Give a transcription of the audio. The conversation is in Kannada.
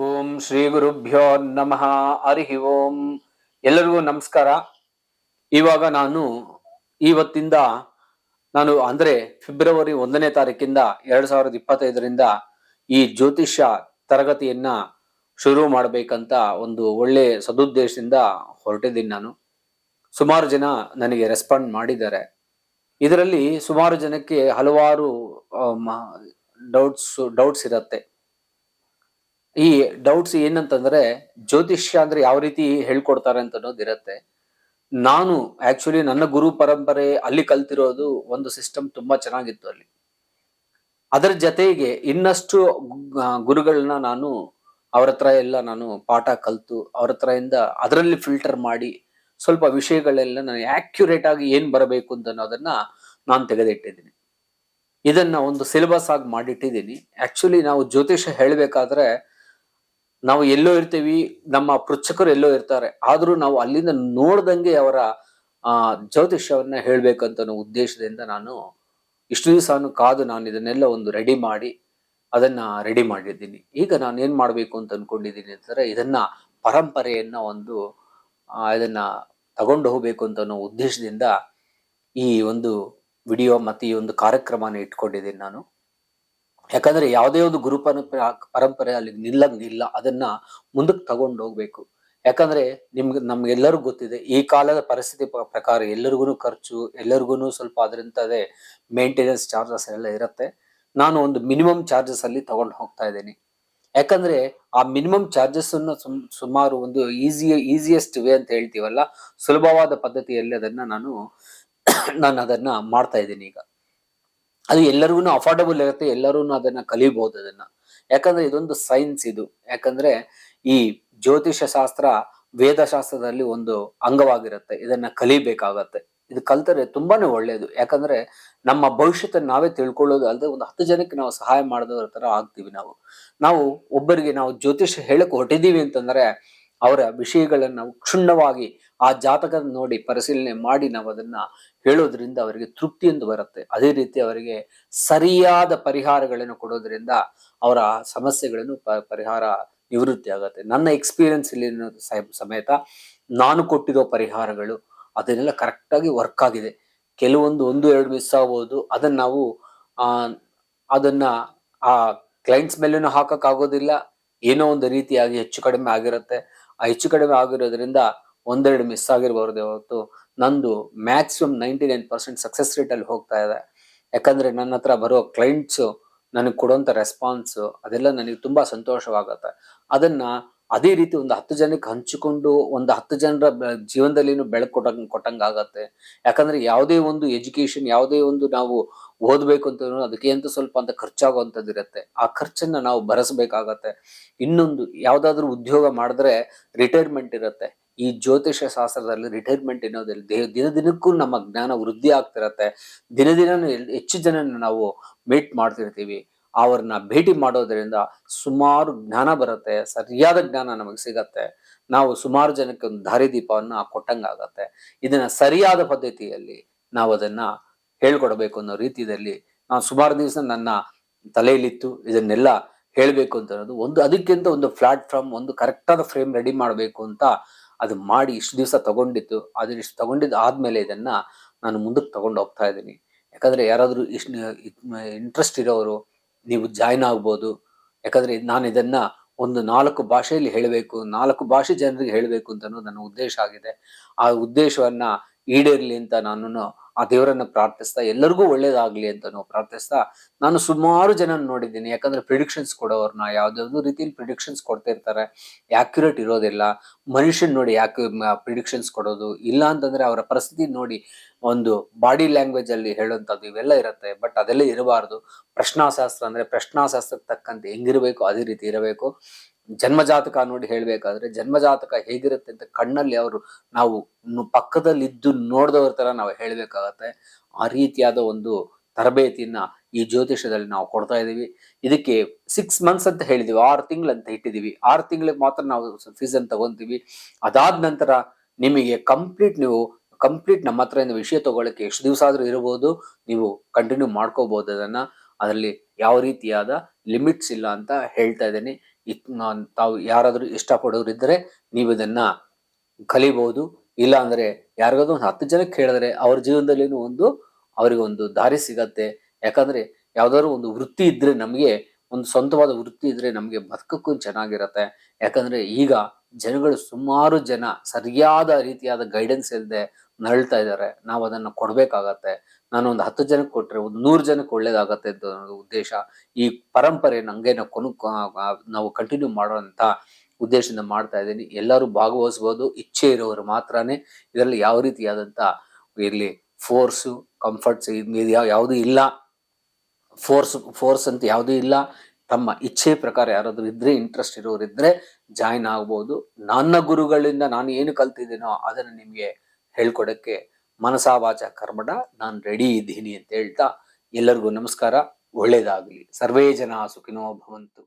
ಓಂ ಶ್ರೀ ಗುರುಭ್ಯೋ ನಮಃ. ಹರಿ ಓಂ. ಎಲ್ಲರಿಗೂ ನಮಸ್ಕಾರ. ಇವಾಗ ಇವತ್ತಿಂದ ನಾನು ಅಂದ್ರೆ ಫೆಬ್ರವರಿ 1ನೇ ತಾರೀಕಿಂದ 2025ರಿಂದ ಈ ಜ್ಯೋತಿಷ್ಯ ತರಗತಿಯನ್ನ ಶುರು ಮಾಡಬೇಕಂತ ಒಂದು ಒಳ್ಳೆ ಸದುದ್ದೇಶದಿಂದ ಹೊರಟಿದ್ದೀನಿ ನಾನು. ಸುಮಾರು ಜನ ನನಗೆ ರೆಸ್ಪಾಂಡ್ ಮಾಡಿದ್ದಾರೆ. ಇದರಲ್ಲಿ ಸುಮಾರು ಜನಕ್ಕೆ ಹಲವಾರು ಡೌಟ್ಸ್ ಇರುತ್ತೆ. ಈ ಡೌಟ್ಸ್ ಏನಂತಂದ್ರೆ ಜ್ಯೋತಿಷ್ಯ ಅಂದ್ರೆ ಯಾವ ರೀತಿ ಹೇಳ್ಕೊಡ್ತಾರೆ ಅಂತ ಅನ್ನೋದಿರತ್ತೆ. ನಾನು ಆಕ್ಚುಲಿ ನನ್ನ ಗುರು ಪರಂಪರೆ ಅಲ್ಲಿ ಕಲ್ತಿರೋದು ಒಂದು ಸಿಸ್ಟಮ್ ತುಂಬಾ ಚೆನ್ನಾಗಿತ್ತು ಅಲ್ಲಿ. ಅದರ ಜೊತೆಗೆ ಇನ್ನಷ್ಟು ಗುರುಗಳನ್ನ ನಾನು ಅವ್ರ ಹತ್ರ ಎಲ್ಲ ನಾನು ಪಾಠ ಕಲ್ತು ಅವ್ರ ಹತ್ರ ಇಂದ ಅದರಲ್ಲಿ ಫಿಲ್ಟರ್ ಮಾಡಿ ಸ್ವಲ್ಪ ವಿಷಯಗಳೆಲ್ಲ ನಾನು ಆಕ್ಯುರೇಟ್ ಆಗಿ ಏನ್ ಬರಬೇಕು ಅಂತ ಅನ್ನೋದನ್ನ ನಾನು ತೆಗೆದಿಟ್ಟಿದ್ದೀನಿ. ಇದನ್ನ ಒಂದು ಸಿಲೆಬಸ್ ಆಗಿ ಮಾಡಿಟ್ಟಿದ್ದೀನಿ. ಆಕ್ಚುಲಿ ನಾವು ಜ್ಯೋತಿಷ್ಯ ಹೇಳ್ಬೇಕಾದ್ರೆ ನಾವು ಎಲ್ಲೋ ಇರ್ತೀವಿ, ನಮ್ಮ ಪೃಚ್ಛಕರು ಎಲ್ಲೋ ಇರ್ತಾರೆ, ಆದ್ರೂ ನಾವು ಅಲ್ಲಿಂದ ನೋಡ್ದಂಗೆ ಅವರ ಜ್ಯೋತಿಷ್ಯವನ್ನ ಹೇಳ್ಬೇಕಂತ ಅನ್ನೋ ಉದ್ದೇಶದಿಂದ ನಾನು ಇಷ್ಟು ದಿವಸ ಕಾದು ನಾನು ಇದನ್ನೆಲ್ಲ ಒಂದು ಅದನ್ನ ರೆಡಿ ಮಾಡಿದ್ದೀನಿ. ಈಗ ನಾನು ಏನ್ ಮಾಡ್ಬೇಕು ಅಂತ ಅನ್ಕೊಂಡಿದ್ದೀನಿ ಅಂತಂದ್ರೆ ಇದನ್ನ ಪರಂಪರೆಯನ್ನ ಒಂದು ಇದನ್ನ ತಗೊಂಡು ಹೋಗ್ಬೇಕು ಅಂತ ಅನ್ನೋ ಉದ್ದೇಶದಿಂದ ಈ ಒಂದು ವಿಡಿಯೋ ಮತ್ತೆ ಈ ಒಂದು ಕಾರ್ಯಕ್ರಮನ ಇಟ್ಕೊಂಡಿದ್ದೀನಿ ನಾನು. ಯಾಕಂದ್ರೆ ಯಾವುದೇ ಒಂದು ಗುರು ಪರಂಪರೆ ಅಲ್ಲಿ ನಿಲ್ಲಂಗಿಲ್ಲ, ಅದನ್ನ ಮುಂದಕ್ಕೆ ತಗೊಂಡು ಹೋಗ್ಬೇಕು. ಯಾಕಂದ್ರೆ ನಮ್ಗೆಲ್ಲರಿಗೂ ಗೊತ್ತಿದೆ ಈ ಕಾಲದ ಪರಿಸ್ಥಿತಿ ಪ್ರಕಾರ ಎಲ್ಲರಿಗೂ ಖರ್ಚು, ಎಲ್ಲರಿಗೂ ಸ್ವಲ್ಪ ಅದರಿಂದದೇ ಮೇಂಟೆನೆನ್ಸ್ ಚಾರ್ಜಸ್ ಎಲ್ಲ ಇರುತ್ತೆ. ನಾನು ಒಂದು ಮಿನಿಮಮ್ ಚಾರ್ಜಸ್ ಅಲ್ಲಿ ತಗೊಂಡು ಹೋಗ್ತಾ ಇದ್ದೀನಿ. ಯಾಕಂದ್ರೆ ಆ ಮಿನಿಮಮ್ ಚಾರ್ಜಸ್ ಅನ್ನು ಸುಮಾರು ಒಂದು ಈಸಿಯೆಸ್ಟ್ ವೇ ಅಂತ ಹೇಳ್ತೀವಲ್ಲ, ಸುಲಭವಾದ ಪದ್ಧತಿಯಲ್ಲಿ ಅದನ್ನ ನಾನು ಅದನ್ನ ಮಾಡ್ತಾ ಇದ್ದೀನಿ ಈಗ. ಅದು ಎಲ್ಲರಿಗೂ ಅಫೋರ್ಡಬಲ್ ಇರುತ್ತೆ, ಎಲ್ಲರೂ ಅದನ್ನ ಕಲಿಬಹುದು ಅದನ್ನ. ಯಾಕಂದ್ರೆ ಇದೊಂದು ಸೈನ್ಸ್ ಇದು. ಯಾಕಂದ್ರೆ ಈ ಜ್ಯೋತಿಷ್ಯ ಶಾಸ್ತ್ರ ವೇದಶಾಸ್ತ್ರದಲ್ಲಿ ಒಂದು ಅಂಗವಾಗಿರುತ್ತೆ. ಇದನ್ನ ಕಲಿಬೇಕಾಗತ್ತೆ. ಇದು ಕಲ್ತರೆ ತುಂಬಾನೇ ಒಳ್ಳೇದು. ಯಾಕಂದ್ರೆ ನಮ್ಮ ಭವಿಷ್ಯತನ್ನು ನಾವೇ ತಿಳ್ಕೊಳ್ಳೋದು ಅಲ್ಲದೆ ಒಂದು 10 ಜನಕ್ಕೆ ನಾವು ಸಹಾಯ ಮಾಡಿದವರ ತರ ಆಗ್ತೀವಿ ನಾವು ಒಬ್ಬರಿಗೆ ನಾವು ಜ್ಯೋತಿಷ್ಯ ಹೇಳಕ್ ಹೊರಟಿದೀವಿ ಅಂತಂದ್ರೆ ಅವರ ವಿಷಯಗಳನ್ನ ನಾವು ಕ್ಷುಣ್ಣವಾಗಿ ಆ ಜಾತಕ ನೋಡಿ ಪರಿಶೀಲನೆ ಮಾಡಿ ನಾವು ಅದನ್ನ ಹೇಳೋದ್ರಿಂದ ಅವರಿಗೆ ತೃಪ್ತಿ ಎಂದು ಬರುತ್ತೆ. ಅದೇ ರೀತಿ ಅವರಿಗೆ ಸರಿಯಾದ ಪರಿಹಾರಗಳನ್ನು ಕೊಡೋದ್ರಿಂದ ಅವರ ಸಮಸ್ಯೆಗಳನ್ನು ಪರಿಹಾರ ನಿವೃತ್ತಿ ಆಗುತ್ತೆ. ನನ್ನ ಎಕ್ಸ್ಪೀರಿಯನ್ಸ್ ಇಲ್ಲಿ ಸಮೇತ ನಾನು ಕೊಟ್ಟಿರೋ ಪರಿಹಾರಗಳು ಅದನ್ನೆಲ್ಲ ಕರೆಕ್ಟ್ ಆಗಿ ವರ್ಕ್ ಆಗಿದೆ. ಕೆಲವೊಂದು 1-2 ಮಿಸ್ ಆಗ್ಬೋದು. ಅದನ್ನ ನಾವು ಅದನ್ನ ಆ ಕ್ಲೈಂಟ್ಸ್ ಮೇಲೇನು ಹಾಕಕ್ ಆಗೋದಿಲ್ಲ. ಏನೋ ಒಂದು ರೀತಿಯಾಗಿ ಹೆಚ್ಚು ಕಡಿಮೆ ಆಗಿರುತ್ತೆ. ಆ ಹೆಚ್ಚು ಕಡಿಮೆ ಆಗಿರೋದ್ರಿಂದ 1-2 ಮಿಸ್ ಆಗಿರಬಾರ್ದು. ಹೊರತು ನಂದು ಮ್ಯಾಕ್ಸಿಮಮ್ 99% ಸಕ್ಸಸ್ ರೇಟ್ ಅಲ್ಲಿ ಹೋಗ್ತಾ ಇದೆ. ಯಾಕಂದ್ರೆ ನನ್ನ ಹತ್ರ ಬರೋ ಕ್ಲೈಂಟ್ಸ್ ನನಗೆ ಕೊಡುವಂತ ರೆಸ್ಪಾನ್ಸ್ ಅದೆಲ್ಲ ನನಗೆ ತುಂಬಾ ಸಂತೋಷವಾಗತ್ತೆ. ಅದನ್ನ ಅದೇ ರೀತಿ ಒಂದು 10 ಜನಕ್ಕೆ ಹಂಚಿಕೊಂಡು ಒಂದು 10 ಜನರ ಜೀವನದಲ್ಲಿ ಬೆಳಕು ಕೊಟ್ಟಂಗಾಗತ್ತೆ. ಯಾಕಂದ್ರೆ ಯಾವುದೇ ಒಂದು ಎಜುಕೇಶನ್, ಯಾವುದೇ ಒಂದು ನಾವು ಓದ್ಬೇಕು ಅಂತ ಅದಕ್ಕೆ ಅಂತ ಸ್ವಲ್ಪ ಅಂತ ಖರ್ಚಾಗುವಂತದ್ದು ಇರುತ್ತೆ. ಆ ಖರ್ಚನ್ನ ನಾವು ಭರಿಸಬೇಕಾಗತ್ತೆ. ಇನ್ನೊಂದು ಯಾವ್ದಾದ್ರು ಉದ್ಯೋಗ ಮಾಡಿದ್ರೆ ರಿಟೈರ್ಮೆಂಟ್ ಇರುತ್ತೆ. ಈ ಜ್ಯೋತಿಷ್ಯ ಶಾಸ್ತ್ರದಲ್ಲಿ ರಿಟೈರ್ಮೆಂಟ್ ಅನ್ನೋದಿಲ್ಲ. ದಿನ ದಿನಕ್ಕೂ ನಮ್ಮ ಜ್ಞಾನ ವೃದ್ಧಿ ಆಗ್ತಿರತ್ತೆ. ದಿನ ಹೆಚ್ಚು ಜನನ ನಾವು ಮೀಟ್ ಮಾಡ್ತಿರ್ತೀವಿ. ಅವ್ರನ್ನ ಭೇಟಿ ಮಾಡೋದ್ರಿಂದ ಸುಮಾರು ಜ್ಞಾನ ಬರುತ್ತೆ, ಸರಿಯಾದ ಜ್ಞಾನ ನಮಗೆ ಸಿಗತ್ತೆ. ನಾವು ಸುಮಾರು ಜನಕ್ಕೆ ಒಂದು ದಾರಿದೀಪವನ್ನ ಕೊಟ್ಟಂಗಾಗತ್ತೆ. ಇದನ್ನ ಸರಿಯಾದ ಪದ್ಧತಿಯಲ್ಲಿ ನಾವು ಅದನ್ನ ಹೇಳ್ಕೊಡ್ಬೇಕು ಅನ್ನೋ ರೀತಿಯಲ್ಲಿ ನಾನು ಸುಮಾರು ದಿವಸ ನನ್ನ ತಲೆಯಲ್ಲಿತ್ತು ಇದನ್ನೆಲ್ಲ ಹೇಳ್ಬೇಕು ಅಂತ ಅನ್ನೋದು. ಅದಕ್ಕಿಂತ ಒಂದು ಪ್ಲಾಟ್ಫಾರ್ಮ್, ಒಂದು ಕರೆಕ್ಟ್ ಆದ ಫ್ರೇಮ್ ರೆಡಿ ಮಾಡಬೇಕು ಅಂತ ಅದು ಮಾಡಿ ಇಷ್ಟು ದಿವಸ ತಗೊಂಡಿತ್ತು. ಇಷ್ಟು ತಗೊಂಡಿದ್ದು ಆದ್ಮೇಲೆ ಇದನ್ನ ನಾನು ಮುಂದಕ್ಕೆ ತಗೊಂಡು ಹೋಗ್ತಾ ಇದ್ದೀನಿ. ಯಾಕಂದ್ರೆ ಯಾರಾದ್ರೂ ಇಂಟ್ರೆಸ್ಟ್ ಇರೋರು ನೀವು ಜಾಯ್ನ್ ಆಗ್ಬೋದು. ಯಾಕಂದ್ರೆ ನಾನು ಇದನ್ನ ಒಂದು 4 ಭಾಷೆಯಲ್ಲಿ ಹೇಳಬೇಕು, 4 ಭಾಷೆ ಜನರಿಗೆ ಹೇಳಬೇಕು ಅಂತ ಅನ್ನೋದು ನನ್ನ ಉದ್ದೇಶ ಆಗಿದೆ. ಆ ಉದ್ದೇಶವನ್ನ ಈಡೇರ್ಲಿ ಅಂತ ನಾನು ಆ ದೇವರನ್ನ ಪ್ರಾರ್ಥಿಸ್ತಾ, ಎಲ್ಲರಿಗೂ ಒಳ್ಳೇದಾಗ್ಲಿ ಅಂತ ಪ್ರಾರ್ಥಿಸ್ತಾ, ನಾನು ಸುಮಾರು ಜನ ನೋಡಿದ್ದೀನಿ. ಯಾಕಂದ್ರೆ ಪ್ರಿಡಿಕ್ಷನ್ಸ್ ಕೊಡೋರ್ನ ಯಾವ್ದಾವ್ದು ರೀತಿಯಲ್ಲಿ ಪ್ರಿಡಿಕ್ಷನ್ಸ್ ಕೊಡ್ತಾ ಇರ್ತಾರೆ. ಆಕ್ಯುರೇಟ್ ಇರೋದಿಲ್ಲ. ಮನುಷ್ಯನ್ ನೋಡಿ ಯಾಕೆ ಪ್ರಿಡಿಕ್ಷನ್ಸ್ ಕೊಡೋದು ಇಲ್ಲ ಅಂತಂದ್ರೆ ಅವರ ಪರಿಸ್ಥಿತಿ ನೋಡಿ ಒಂದು ಬಾಡಿ ಲ್ಯಾಂಗ್ವೇಜ್ ಅಲ್ಲಿ ಹೇಳುವಂತದ್ದು ಇವೆಲ್ಲ ಇರುತ್ತೆ. ಬಟ್ ಅದೆಲ್ಲ ಇರಬಾರ್ದು. ಪ್ರಶ್ನಾಶಾಸ್ತ್ರ ಅಂದ್ರೆ ಪ್ರಶ್ನಾಶಾಸ್ತ್ರಕ್ಕೆ ತಕ್ಕಂತೆ ಹೆಂಗಿರ್ಬೇಕು ಅದೇ ರೀತಿ ಇರಬೇಕು. ಜನ್ಮಜಾತಕ ನೋಡಿ ಹೇಳ್ಬೇಕಾದ್ರೆ ಜನ್ಮಜಾತಕ ಹೇಗಿರುತ್ತೆ ಅಂತ ಕಣ್ಣಲ್ಲಿ ನಾವು ಪಕ್ಕದಲ್ಲಿ ಇದ್ದು ನೋಡ್ದವ್ರ ತರ ನಾವು ಹೇಳ್ಬೇಕಾಗತ್ತೆ. ಆ ರೀತಿಯಾದ ಒಂದು ತರಬೇತಿಯನ್ನ ಈ ಜ್ಯೋತಿಷದಲ್ಲಿ ನಾವು ಕೊಡ್ತಾ ಇದೀವಿ. ಇದಕ್ಕೆ 6 ಮಂತ್ಸ್ ಅಂತ ಹೇಳಿದೀವಿ, 6 ತಿಂಗಳು ಅಂತ ಇಟ್ಟಿದೀವಿ. 6 ತಿಂಗಳಿಗೆ ಮಾತ್ರ ನಾವು ಫೀಸ್ ಅನ್ನು ತಗೊಂತೀವಿ. ಅದಾದ ನಂತರ ನಿಮಗೆ ಕಂಪ್ಲೀಟ್ ನಮ್ಮ ಹತ್ರ ವಿಷಯ ತಗೊಳಕ್ಕೆ ಎಷ್ಟು ದಿವಸ ಆದ್ರೂ ಇರಬಹುದು. ನೀವು ಕಂಟಿನ್ಯೂ ಮಾಡ್ಕೋಬಹುದು ಅದನ್ನ. ಅದರಲ್ಲಿ ಯಾವ ರೀತಿಯಾದ ಲಿಮಿಟ್ಸ್ ಇಲ್ಲ ಅಂತ ಹೇಳ್ತಾ ಇದ್ದೀನಿ. ತಾವು ಯಾರಾದ್ರೂ ಇಷ್ಟಪಡೋರಿದ್ರೆ ನೀವು ಇದನ್ನ ಕಲಿಬಹುದು. ಇಲ್ಲ ಅಂದ್ರೆ ಯಾರಿಗಾದ್ರೂ ಒಂದು 10 ಜನಕ್ಕೆ ಹೇಳಿದ್ರೆ ಅವ್ರ ಜೀವನದಲ್ಲಿನೂ ಅವರಿಗೆ ಒಂದು ದಾರಿ ಸಿಗತ್ತೆ. ಯಾಕಂದ್ರೆ ಯಾವ್ದಾದ್ರು ಒಂದು ವೃತ್ತಿ ಇದ್ರೆ ನಮ್ಗೆ, ಒಂದು ಸ್ವಂತವಾದ ವೃತ್ತಿ ಇದ್ರೆ ನಮ್ಗೆ ಬದುಕಕ್ಕೂ ಚೆನ್ನಾಗಿರತ್ತೆ. ಯಾಕಂದ್ರೆ ಈಗ ಜನಗಳು ಸುಮಾರು ಜನ ಸರಿಯಾದ ರೀತಿಯಾದ ಗೈಡೆನ್ಸ್ ಇಲ್ಲದೆ ನರಳ್ತಾ ಇದ್ದಾರೆ. ನಾವು ಅದನ್ನ ಕೊಡ್ಬೇಕಾಗತ್ತೆ. ನಾನು ಒಂದು 10 ಜನಕ್ಕೆ ಕೊಟ್ರೆ ಒಂದು 100 ಜನಕ್ಕೆ ಒಳ್ಳೇದಾಗತ್ತೆ ಅಂತ ನನ್ನ ಉದ್ದೇಶ. ಈ ಪರಂಪರೆ ನಂಗೆ ನಾವು ಕಂಟಿನ್ಯೂ ಮಾಡೋಂತ ಉದ್ದೇಶದಿಂದ ಮಾಡ್ತಾ ಇದ್ದೀನಿ. ಎಲ್ಲರೂ ಭಾಗವಹಿಸಬಹುದು. ಇಚ್ಛೆ ಇರೋರು ಮಾತ್ರನೇ. ಇದರಲ್ಲಿ ಯಾವ ರೀತಿಯಾದಂತ ಇಲ್ಲಿ ಫೋರ್ಸು, ಕಂಫರ್ಟ್ಸ್ ಯಾವುದು ಇಲ್ಲ. ಫೋರ್ಸ್ ಅಂತ ಯಾವುದೂ ಇಲ್ಲ. ತಮ್ಮ ಇಚ್ಛೆ ಪ್ರಕಾರ ಯಾರಾದ್ರೂ ಇದ್ರೆ, ಇಂಟ್ರೆಸ್ಟ್ ಇರೋರಿದ್ರೆ ಜಾಯಿನ್ ಆಗ್ಬೋದು. ನನ್ನ ಗುರುಗಳಿಂದ ನಾನು ಏನು ಕಲ್ತಿದ್ದೀನೋ ಅದನ್ನ ನಿಮ್ಗೆ ಹೇಳ್ಕೊಡಕ್ಕೆ ಮನಸಾ ವಾಚ ಕರ್ಮಣ ನಾನು ರೆಡಿ ಇದ್ದೀನಿ ಅಂತ ಹೇಳ್ತಾ ಎಲ್ಲರಿಗೂ ನಮಸ್ಕಾರ. ಒಳ್ಳೇದಾಗ್ಲಿ. ಸರ್ವೇ ಜನ ಸುಖಿನೋ ಭವಂತು.